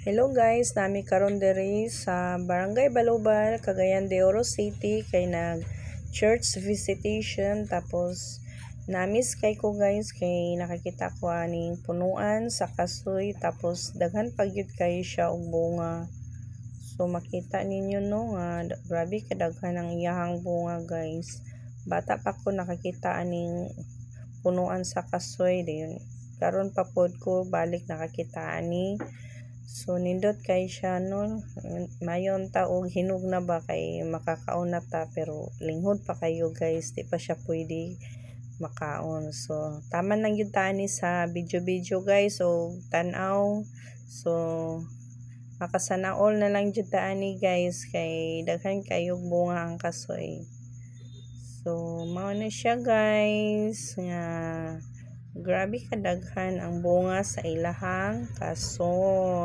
Hello guys, nami karon diri sa Barangay Balubal, Cagayan de Oro City kay nag church visitation tapos namis kay ko guys kay nakakita ko aning punuan sa kasoy tapos daghan pagyud kay siya og bunga. So makita ninyo no nga grabe kadaghan ang iyahang bunga guys. Bata pa ko nakakita aning punuan sa kasoy dayon. Karon pa pod ko balik nakakita ani. So nindot kay siya no, mayon ta og hinog na ba kay makakaon na ta pero linghod pa kayo guys, di pa siya pwede makaon. So tama lang yun tani sa video guys, so tanaw. So makasanaol na lang jud tani guys kay daghan kayo bunga ang kasoy. So mao na siya guys nga grabe kadaghan ang bunga sa ilahang kasoy.